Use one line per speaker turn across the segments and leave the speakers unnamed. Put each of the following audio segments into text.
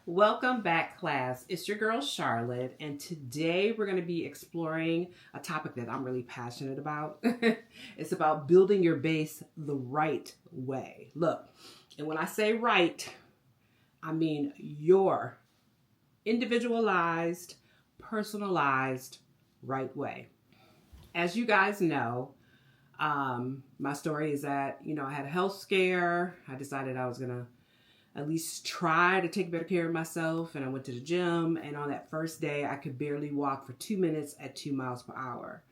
Welcome back, class. It's your girl, Charlotte, and today we're going to be exploring a topic that I'm really passionate about. It's about building your base the right way. Look, and when I say right, I mean your individualized, personalized, right way. As you guys know, my story is that, I had a health scare. I decided I was going to at least try to take better care of myself. And I went to the gym. And on that first day, I could barely walk for 2 minutes at 2 miles per hour.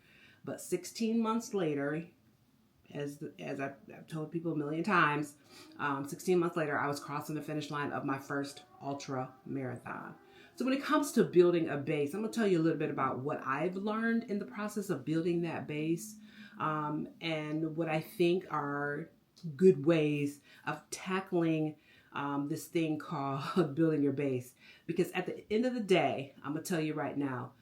But 16 months later, as I've told people a million times, 16 months later, I was crossing the finish line of my first ultra marathon. So when it comes to building a base, I'm going to tell you a little bit about what I've learned in the process of building that base, and what I think are good ways of tackling this thing called building your base. Because at the end of the day, I'm gonna tell you right now,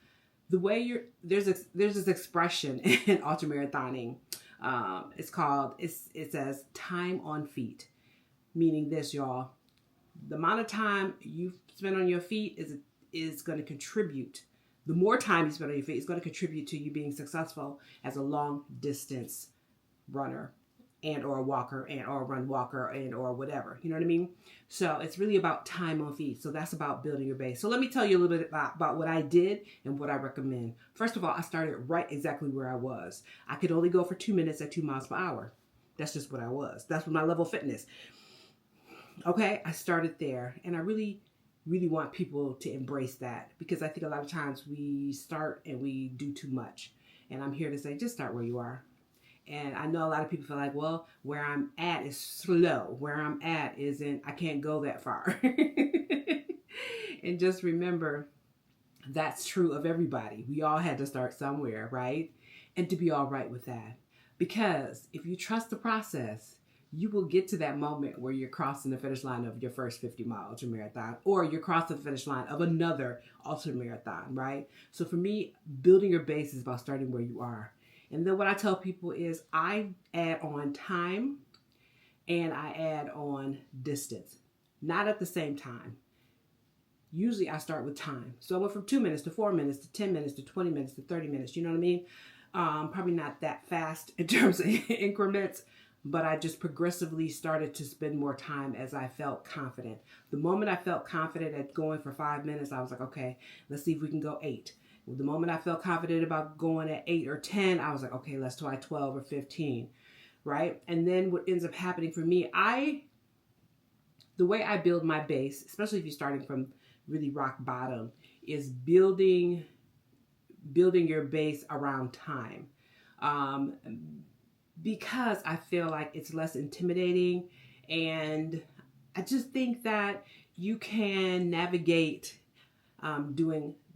the way there's this expression in ultramarathoning. It says time on feet, meaning this, y'all. The amount of time you spend on your feet is going to contribute. The more time you spend on your feet is going to contribute to you being successful as a long distance runner and or a walker and or a run walker and or whatever. You know what I mean? So it's really about time on feet. So that's about building your base. So let me tell you a little bit about what I did and what I recommend. First of all, I started right exactly where I was. I could only go for 2 minutes at 2 miles per hour. That's just what I was. That's my level of fitness. Okay, I started there, and I really want people to embrace that, because I think a lot of times we start and we do too much. And I'm here to say, just start where you are. And I know a lot of people feel like, well, where I'm at is slow. Where I'm at isn't, I can't go that far. And just remember, that's true of everybody. We all had to start somewhere, right? And to be all right with that. Because if you trust the process, you will get to that moment where you're crossing the finish line of your first 50-mile ultra marathon, or you're crossing the finish line of another ultra marathon, right? So for me, building your base is about starting where you are. And then what I tell people is I add on time and I add on distance, not at the same time. Usually I start with time. So I went from 2 minutes to 4 minutes to 10 minutes to 20 minutes to 30 minutes. You know what I mean? Probably not that fast in terms of increments, but I just progressively started to spend more time as I felt confident. The moment I felt confident at going for 5 minutes, I was like, okay, let's see if we can go 8. The moment I felt confident about going at 8 or 10, I was like, okay, let's try 12 or 15, right? And then what ends up happening for me, the way I build my base, especially if you're starting from really rock bottom, is building your base around time. Because I feel like it's less intimidating, and I just think that you can navigate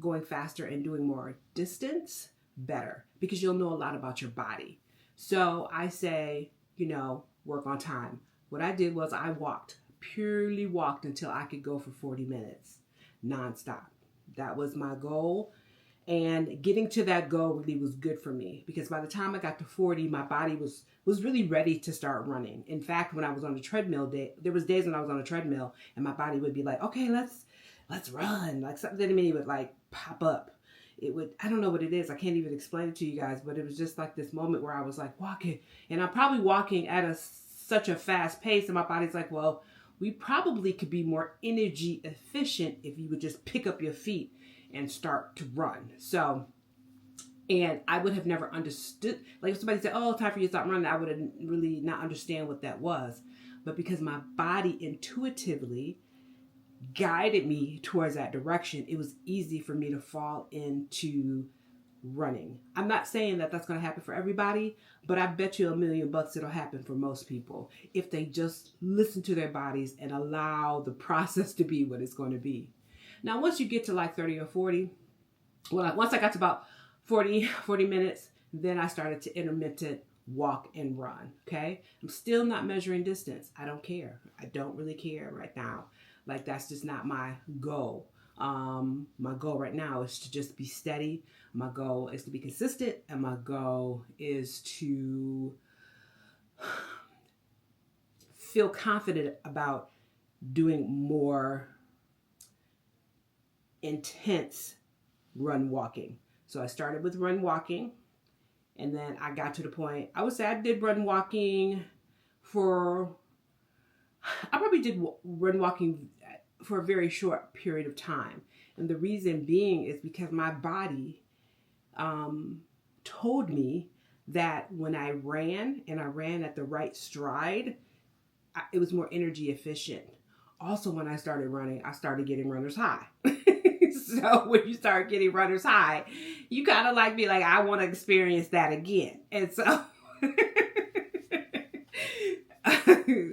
going faster and doing more distance better, because you'll know a lot about your body. So I say, work on time. What I did was I purely walked until I could go for 40 minutes nonstop. That was my goal. And getting to that goal really was good for me, because by the time I got to 40, my body was really ready to start running. In fact, when I was on the treadmill, there was days when I was on a treadmill and my body would be like, okay, let's run. Like something in me would like pop up. I don't know what it is. I can't even explain it to you guys, but it was just like this moment where I was like walking, and I'm probably walking at such a fast pace, and my body's like, well, we probably could be more energy efficient if you would just pick up your feet and start to run. So, and I would have never understood, like if somebody said, oh, time for you to stop running, I would have really not understand what that was. But because my body intuitively guided me towards that direction, it was easy for me to fall into running. I'm not saying that that's going to happen for everybody, but I bet you $1,000,000 it'll happen for most people if they just listen to their bodies and allow the process to be what it's going to be. Now, once you get to like 30 or 40, once I got to about 40 minutes, then I started to intermittent walk and run, okay? I'm still not measuring distance. I don't care. I don't really care right now. Like, that's just not my goal. My goal right now is to just be steady. My goal is to be consistent, and my goal is to feel confident about doing more intense run walking. So I started with run walking, and then I got to the point, I would say I did run walking for, I probably did run walking for a very short period of time. And the reason being is because my body told me that when I ran, and I ran at the right stride, it was more energy efficient. Also, when I started running, I started getting runner's high. So when you start getting runner's high, you kind of like be like, I want to experience that again. And so,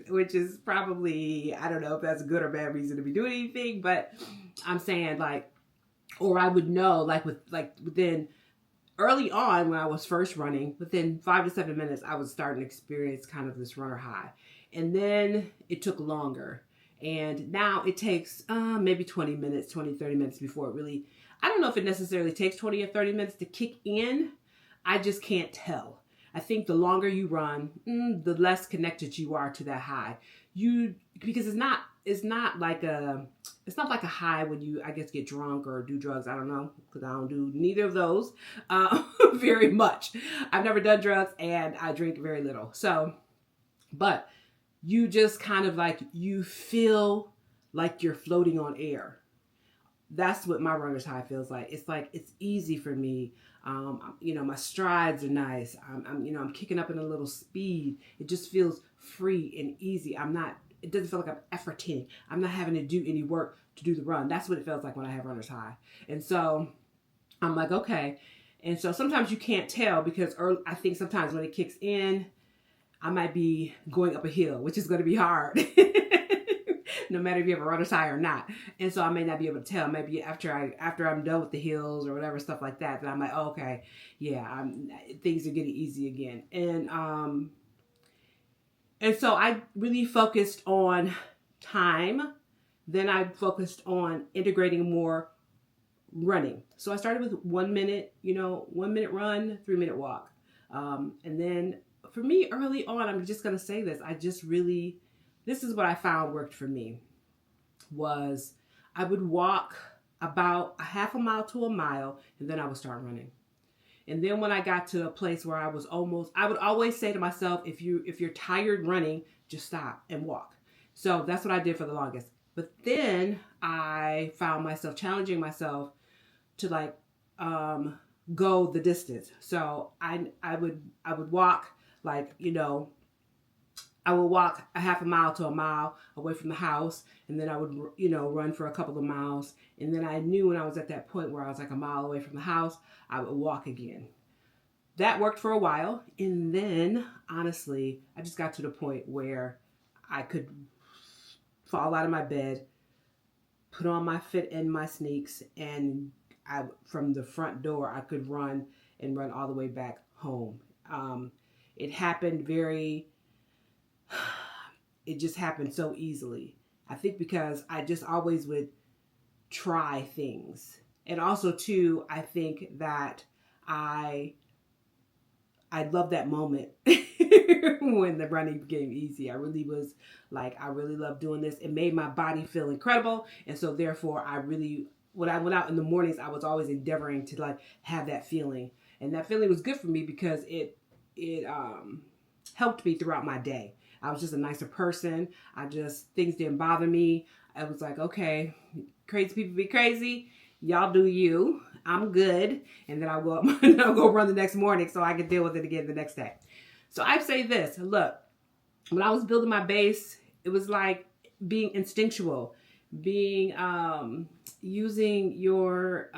which is probably, I don't know if that's a good or bad reason to be doing anything, but I'm saying like, or I would know like within early on when I was first running, within 5 to 7 minutes, I was starting to experience kind of this runner high. And then it took longer. And now it takes maybe 20 minutes, 20, 30 minutes before it really, I don't know if it necessarily takes 20 or 30 minutes to kick in. I just can't tell. I think the longer you run, the less connected you are to that high. Because it's not like a high when you, I guess, get drunk or do drugs. I don't know, because I don't do neither of those very much. I've never done drugs, and I drink very little. So, but you just kind of like, you feel like you're floating on air. That's what my runner's high feels like. It's easy for me. My strides are nice. I'm kicking up in a little speed. It just feels free and easy. It doesn't feel like I'm efforting. I'm not having to do any work to do the run. That's what it feels like when I have runner's high. And so I'm like, okay. And so sometimes you can't tell because I think sometimes when it kicks in, I might be going up a hill, which is going to be hard, no matter if you have a runner's high or not. And so I may not be able to tell. Maybe after I'm done with the hills or whatever, stuff like that, then I'm like, oh, okay, yeah, things are getting easy again. And so I really focused on time. Then I focused on integrating more running. So I started with 1 minute, 1 minute run, 3 minute walk. And then for me early on, I'm just going to say this. This is what I found worked for me was I would walk about a half a mile to a mile, and then I would start running. And then when I got to a place where I would always say to myself, if you're tired running, just stop and walk. So that's what I did for the longest. But then I found myself challenging myself to go the distance. So I would walk I would walk a half a mile to a mile away from the house, and then I would, run for a couple of miles. And then I knew when I was at that point where I was like a mile away from the house, I would walk again. That worked for a while. And then, honestly, I just got to the point where I could fall out of my bed, put on my fit and my sneaks, and from the front door, I could run all the way back home. It happened it just happened so easily. I think because I just always would try things. And also too, I think that I love that moment when the running became easy. I really was like, I really love doing this. It made my body feel incredible. And so therefore when I went out in the mornings, I was always endeavoring to have that feeling. And that feeling was good for me because it helped me throughout my day. I was just a nicer person. Things didn't bother me. I was like, okay, crazy people be crazy. Y'all do you. I'm good. And then I'll go run the next morning so I can deal with it again the next day. So I say this, look, when I was building my base, it was like being instinctual, using your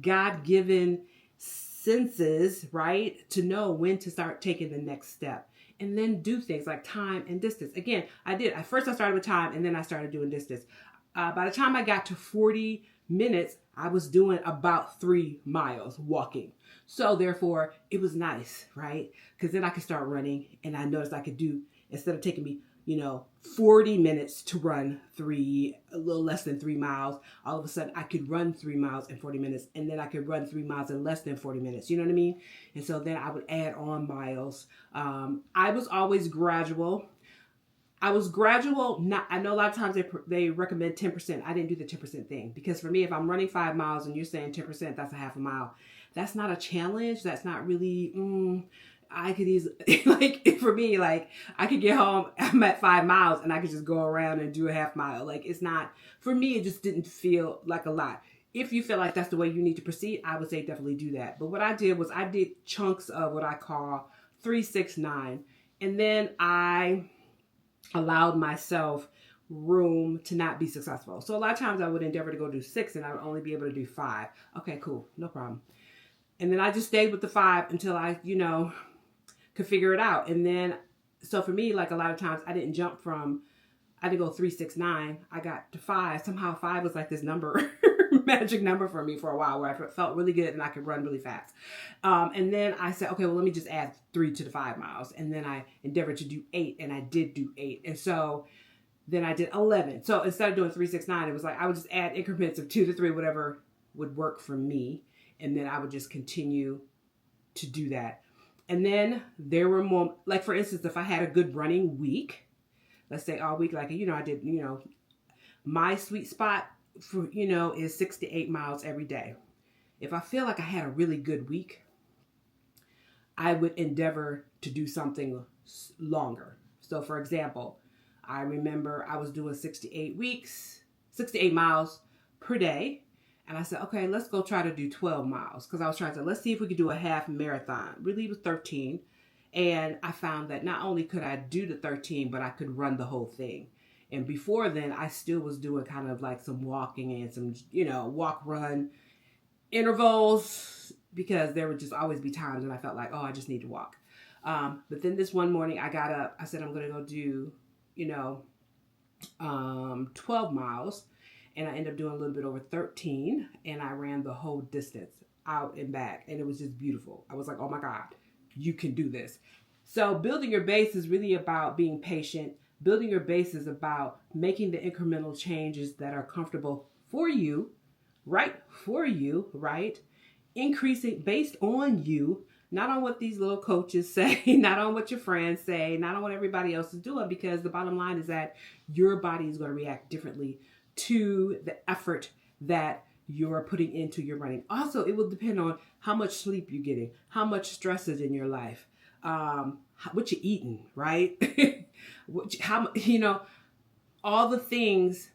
God-given senses, right, to know when to start taking the next step. And then do things like time and distance. Again, at first I started with time, and then I started doing distance. By the time I got to 40 minutes, I was doing about 3 miles walking. So therefore, it was nice, right? Because then I could start running, and I noticed I could do, instead of taking me 40 minutes to run a little less than 3 miles. All of a sudden I could run 3 miles in 40 minutes, and then I could run 3 miles in less than 40 minutes. You know what I mean? And so then I would add on miles. I was always gradual. I was gradual. Not, I know a lot of times they recommend 10%. I didn't do the 10% thing because for me, if I'm running 5 miles and you're saying 10%, that's a half a mile. That's not a challenge. That's not really, I could easily, like for me, like I could get home, I'm at 5 miles and I could just go around and do a half mile. Like it's not, for me, it just didn't feel like a lot. If you feel like that's the way you need to proceed, I would say definitely do that. But what I did was I did chunks of what I call 3, 6, 9. And then I allowed myself room to not be successful. So a lot of times I would endeavor to go do 6 and I would only be able to do 5. Okay, cool. No problem. And then I just stayed with the 5 until I, could figure it out. And then, so for me, like a lot of times I didn't go 3, 6, 9. I got to 5. Somehow 5 was like this number, magic number for me for a while where I felt really good and I could run really fast. And then I said, okay, well, let me just add 3 to the 5 miles. And then I endeavored to do 8 and I did do 8. And so then I did 11. So instead of doing 3, 6, 9, it was like, I would just add increments of 2 to 3, whatever would work for me. And then I would just continue to do that. And then there were more, like for instance, if I had a good running week, let's say all week, like, I did, my sweet spot for, is 6 to 8 miles every day. If I feel like I had a really good week, I would endeavor to do something longer. So for example, I remember I was doing 6 to 8 miles per day. And I said, okay, let's go try to do 12 miles. Because I was trying to, let's see if we could do a half marathon. Really, it was 13. And I found that not only could I do the 13, but I could run the whole thing. And before then, I still was doing kind of like some walking and some, walk, run intervals. Because there would just always be times when I felt like, oh, I just need to walk. But then this one morning, I got up. I said, I'm going to go do, 12 miles. And I ended up doing a little bit over 13 and I ran the whole distance out and back. And it was just beautiful. I was like, oh my God, you can do this. So building your base is really about being patient. Building your base is about making the incremental changes that are comfortable for you, right? For you, right? Increasing based on you, not on what these little coaches say, not on what your friends say, not on what everybody else is doing, because the bottom line is that your body is going to react differently to the effort that you're putting into your running. Also, it will depend on how much sleep you're getting, how much stress is in your life, what you're eating, right? All the things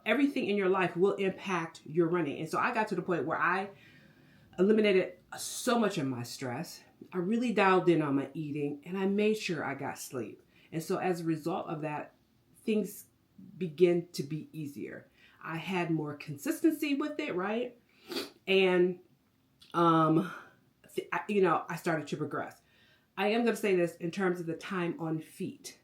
everything in your life will impact your running. And so I got to the point where I eliminated so much of my stress. I really dialed in on my eating and I made sure I got sleep. And so as a result of that, things begin to be easier. I had more consistency with it, right? And, I started to progress. I am going to say this in terms of the time on feet.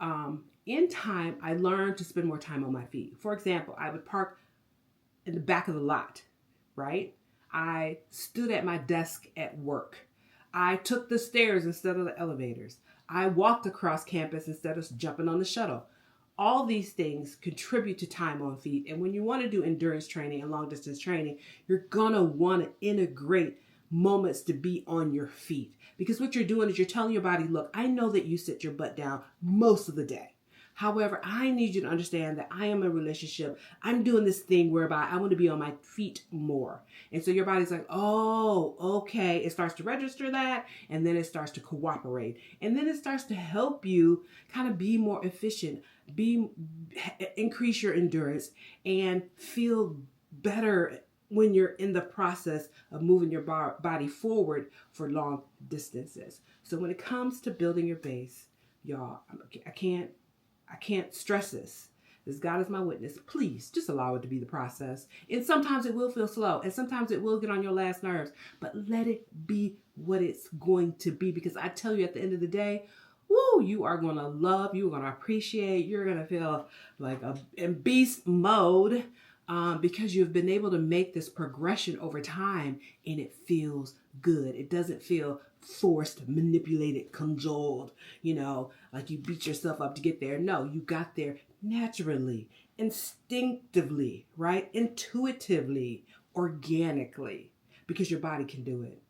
In time, I learned to spend more time on my feet. For example, I would park in the back of the lot, right? I stood at my desk at work. I took the stairs instead of the elevators. I walked across campus instead of jumping on the shuttle. All these things contribute to time on feet. And when you want to do endurance training and long distance training, you're going to want to integrate moments to be on your feet. Because what you're doing is you're telling your body, look, I know that you sit your butt down most of the day. However, I need you to understand that I am in a relationship. I'm doing this thing whereby I want to be on my feet more. And so your body's like, oh, okay. It starts to register that, and then it starts to cooperate. And then it starts to help you kind of be more efficient, increase your endurance, and feel better when you're in the process of moving your body forward for long distances. So when it comes to building your base, y'all, I can't stress this. This God is my witness. Please just allow it to be the process. And sometimes it will feel slow and sometimes it will get on your last nerves, but let it be what it's going to be. Because I tell you, at the end of the day, woo, you are going to love, you're going to appreciate, you're going to feel like in beast mode because you've been able to make this progression over time and it feels good. It doesn't feel forced, manipulated, cajoled, like you beat yourself up to get there. No, you got there naturally, instinctively, right? Intuitively, organically, because your body can do it.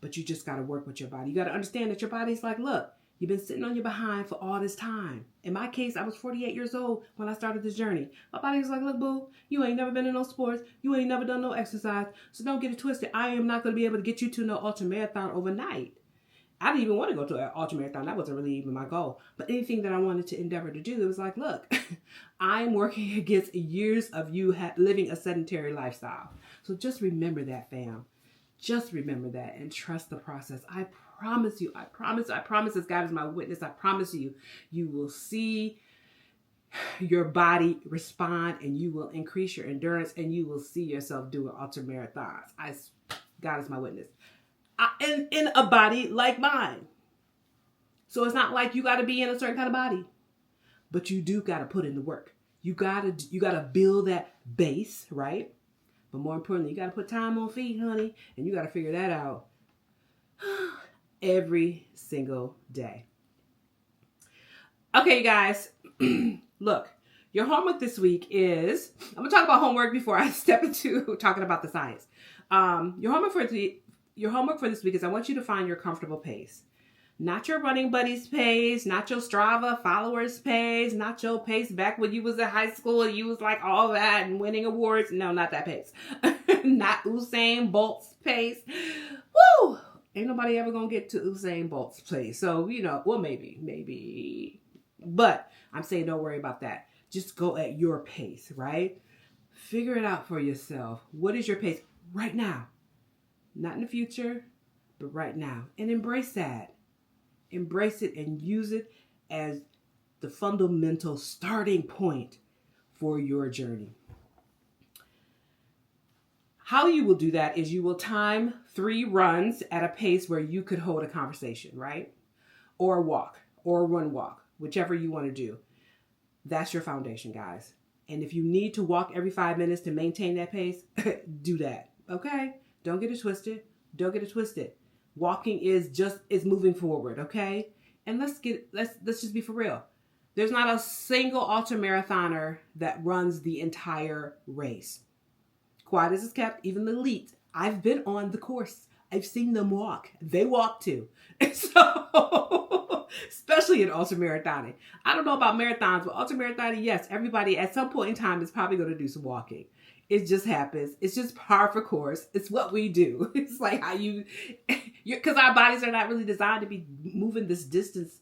But you just got to work with your body. You got to understand that your body's like, look, You've been sitting on your behind for all this time. In my case, I was 48 years old when I started this journey. My body was like, look, boo, you ain't never been in no sports. You ain't never done no exercise. So don't get it twisted. I am not going to be able to get you to no ultra marathon overnight. I didn't even want to go to an ultra marathon. That wasn't really even my goal. But anything that I wanted to endeavor to do, it was like, look, I'm working against years of you living a sedentary lifestyle. So just remember that, fam. Just remember that and trust the process. I promise you, I promise as God is my witness, I promise you, you will see your body respond and you will increase your endurance and you will see yourself doing ultra marathons. God is my witness. In a body like mine. So it's not like you got to be in a certain kind of body, but you do got to put in the work. You got to build that base, right? But more importantly, you got to put time on feet, honey, and you got to figure that out every single day. Okay, you guys, look, your homework this week is, I'm going to talk about homework before I step into talking about the science. Your homework for this week is I want you to find your comfortable pace. Not your running buddies pace, not your Strava followers pace, not your pace back when you was in high school and you was like all that and winning awards. No, not that pace. Not Usain Bolt's pace. Woo! Ain't nobody ever gonna get to Usain Bolt's pace. So, well, maybe. But I'm saying don't worry about that. Just go at your pace, right? Figure it out for yourself. What is your pace right now? Not in the future, but right now. And embrace that. Embrace it and use it as the fundamental starting point for your journey. How you will do that is you will time 3 runs at a pace where you could hold a conversation, right? Or walk, or run walk, whichever you want to do. That's your foundation, guys. And if you need to walk every 5 minutes to maintain that pace, do that, okay? Don't get it twisted. Don't get it twisted. Walking is moving forward, okay? And let's just be for real. There's not a single ultra marathoner that runs the entire race. Quiet as it's kept, even the elite. I've been on the course. I've seen them walk. They walk too. And so, especially in ultra marathoning. I don't know about marathons, but ultra marathoning, yes, everybody at some point in time is probably going to do some walking. It just happens. It's just par for course. It's what we do. It's like how because our bodies are not really designed to be moving this distance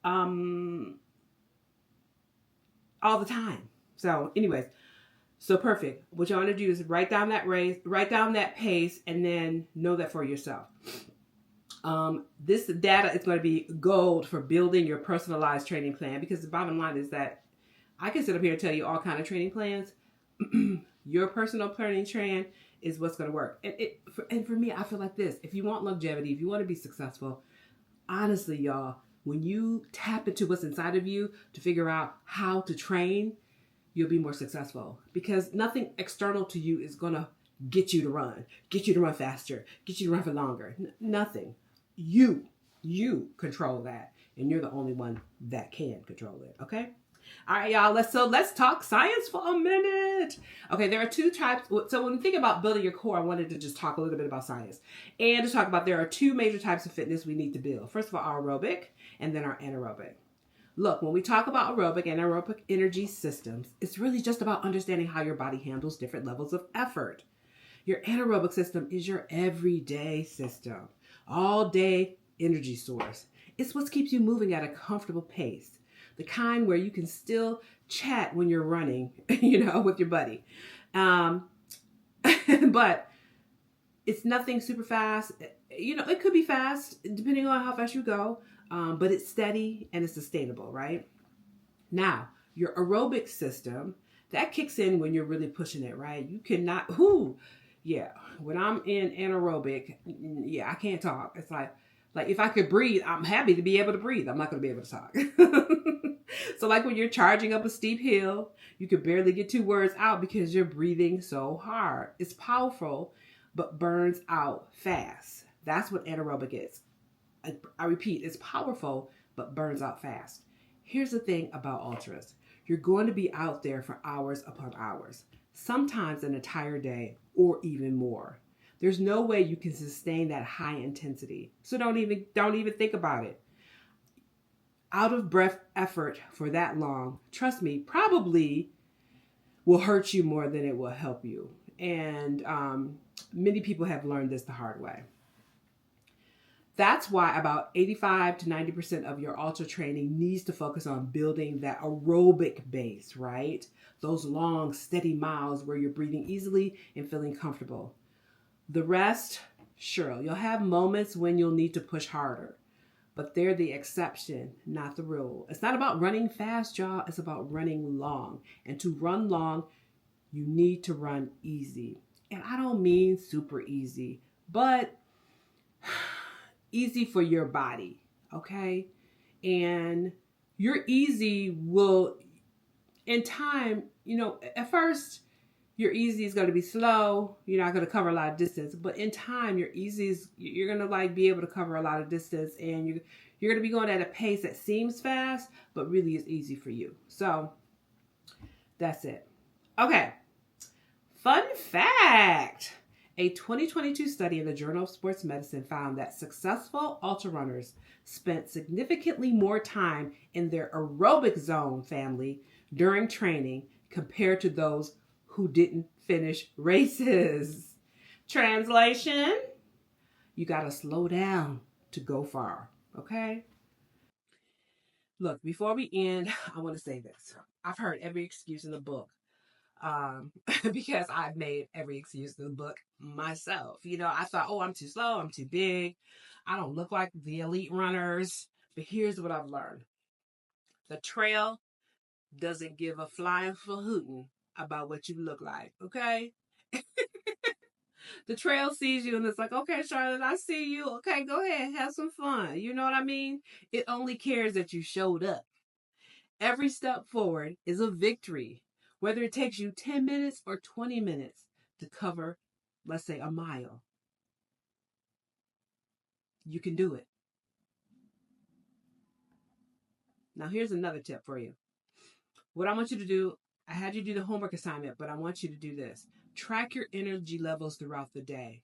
all the time. So anyways, so perfect. What you want to do is write down that pace, and then know that for yourself. This data is going to be gold for building your personalized training plan, because the bottom line is that I can sit up here and tell you all kind of training plans. Your personal training plan is what's going to work. And for me, I feel like this. If you want longevity, if you want to be successful, honestly, y'all, when you tap into what's inside of you to figure out how to train, you'll be more successful, because nothing external to you is going to get you to run faster, get you to run for longer. Nothing. You control that, and you're the only one that can control it. Okay. All right, y'all. Let's talk science for a minute. Okay, there are 2 types. So when we think about building your core, I wanted to just talk a little bit about science and to talk about there are 2 major types of fitness we need to build. First of all, our aerobic, and then our anaerobic. Look, when we talk about aerobic and anaerobic energy systems, it's really just about understanding how your body handles different levels of effort. Your anaerobic system is your everyday system, all day energy source. It's what keeps you moving at a comfortable pace. The kind where you can still chat when you're running, with your buddy. But it's nothing super fast. It could be fast depending on how fast you go, but it's steady and it's sustainable, right? Now, your aerobic system, that kicks in when you're really pushing it, right? You cannot, when I'm in anaerobic, I can't talk. It's like if I could breathe, I'm happy to be able to breathe. I'm not going to be able to talk. So like when you're charging up a steep hill, you could barely get 2 words out because you're breathing so hard. It's powerful, but burns out fast. That's what anaerobic is. I repeat, it's powerful, but burns out fast. Here's the thing about ultras. You're going to be out there for hours upon hours, sometimes an entire day or even more. There's no way you can sustain that high intensity. So don't even think about it. out of breath effort for that long, trust me, probably will hurt you more than it will help you. And many people have learned this the hard way. That's why about 85 to 90% of your ultra training needs to focus on building that aerobic base, right? Those long, steady miles where you're breathing easily and feeling comfortable. The rest, sure, you'll have moments when you'll need to push harder, but they're the exception, not the rule. It's not about running fast, y'all. It's about running long. And to run long, you need to run easy. And I don't mean super easy, but easy for your body, okay? And your easy will, in time, at first, your easy is going to be slow. You're not going to cover a lot of distance, but in time, your easy is, you're going to like be able to cover a lot of distance, and you're going to be going at a pace that seems fast, but really is easy for you. So that's it. Okay. Fun fact. A 2022 study in the Journal of Sports Medicine found that successful ultra runners spent significantly more time in their aerobic zone family during training compared to those who didn't finish races. Translation: you got to slow down to go far, okay? Look, before we end, I want to say this. I've heard every excuse in the book because I've made every excuse in the book myself. I thought, oh, I'm too slow, I'm too big, I don't look like the elite runners. But here's what I've learned: the trail doesn't give a flying hootin' about what you look like, okay? The trail sees you and it's like, okay, Charlotte, I see you. Okay, go ahead, have some fun. You know what I mean? It only cares that you showed up. Every step forward is a victory, whether it takes you 10 minutes or 20 minutes to cover, let's say, a mile. You can do it. Now, here's another tip for you. What I want you to do, I had you do the homework assignment, but I want you to do this. Track your energy levels throughout the day.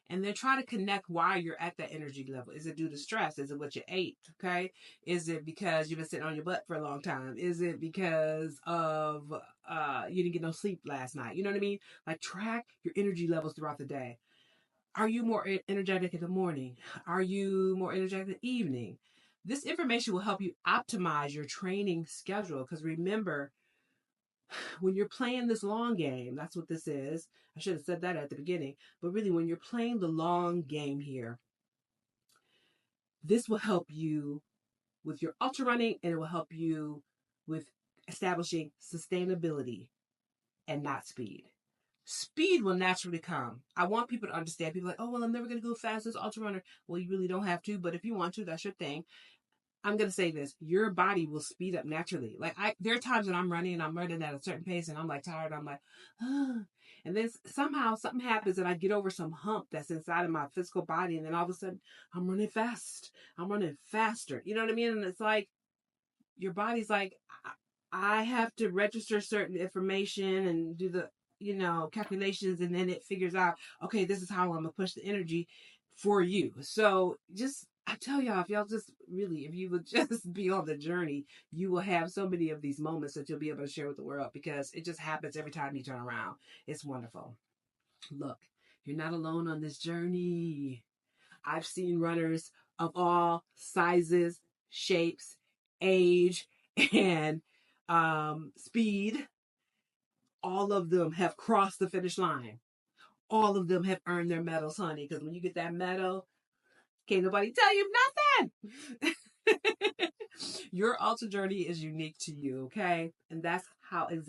And then try to connect why you're at that energy level. Is it due to stress? Is it what you ate? Okay. Is it because you've been sitting on your butt for a long time? Is it because of you didn't get no sleep last night? You know what I mean? Like, track your energy levels throughout the day. Are you more energetic in the morning? Are you more energetic in the evening? This information will help you optimize your training schedule. Because remember, when you're playing this long game, that's what this is. I should have said that at the beginning. But really, when you're playing the long game here, this will help you with your ultra running, and it will help you with establishing sustainability and not speed. Speed will naturally come. I want people to understand. People are like, oh, well, I'm never going to go fast as ultra runner. Well, you really don't have to, but if you want to, that's your thing. I'm going to say this: your body will speed up naturally. Like, there are times when I'm running and I'm running at a certain pace and I'm like tired. I'm like, ah. And then somehow something happens and I get over some hump that's inside of my physical body. And then all of a sudden I'm running fast. I'm running faster. You know what I mean? And it's like, your body's like, I have to register certain information and do the, calculations. And then it figures out, okay, this is how I'm going to push the energy for you. So just, I tell y'all, if y'all just really, if you would just be on the journey, you will have so many of these moments that you'll be able to share with the world, because it just happens every time you turn around. It's wonderful. Look, you're not alone on this journey. I've seen runners of all sizes, shapes, age, and speed. All of them have crossed the finish line. All of them have earned their medals, honey, because when you get that medal, can't nobody tell you nothing. Your ultra journey is unique to you, okay? And that's how it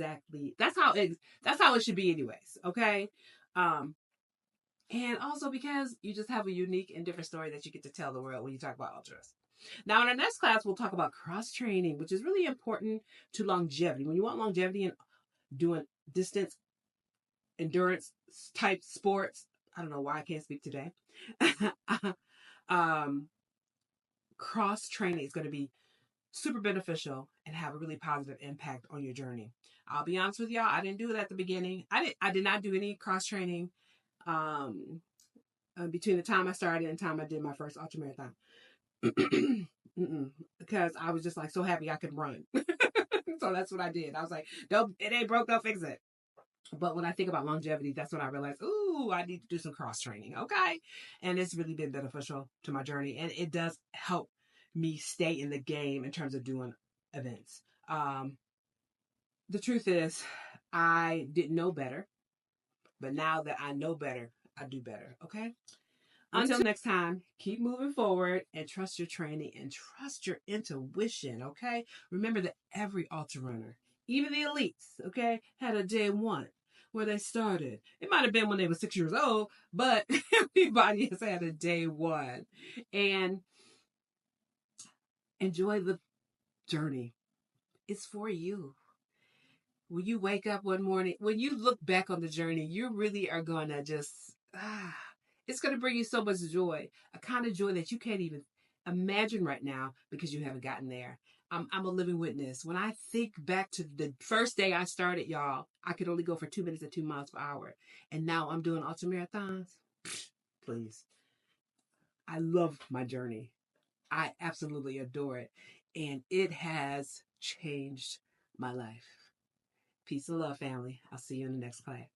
should be anyways, okay? And also because you just have a unique and different story that you get to tell the world when you talk about ultras. Now, in our next class, we'll talk about cross training, which is really important to longevity. When you want longevity and doing distance endurance type sports, I don't know why I can't speak today. Cross training is going to be super beneficial and have a really positive impact on your journey. I'll be honest with y'all, I didn't do it at the beginning. I did not do any cross training between the time I started and the time I did my first ultramarathon. Because I was just like so happy I could run. So that's what I did. I was like, don't, it ain't broke, don't fix it. But when I think about longevity, that's when I realized, ooh, I need to do some cross training. Okay. And it's really been beneficial to my journey. And it does help me stay in the game in terms of doing events. The truth is, I didn't know better. But now that I know better, I do better. Okay. Until next time, keep moving forward and trust your training and trust your intuition. Okay. Remember that every ultra runner, even the elites, okay, had a day one where they started. It might have been when they were 6 years old, but everybody has had a day one. And enjoy the journey. It's for you. When you wake up one morning, when you look back on the journey, you really are going to just, it's going to bring you so much joy, a kind of joy that you can't even imagine right now because you haven't gotten there. I'm a living witness. When I think back to the first day I started, y'all, I could only go for 2 minutes at 2 miles per hour. And now I'm doing ultra marathons. Please. I love my journey. I absolutely adore it. And it has changed my life. Peace and love, family. I'll see you in the next class.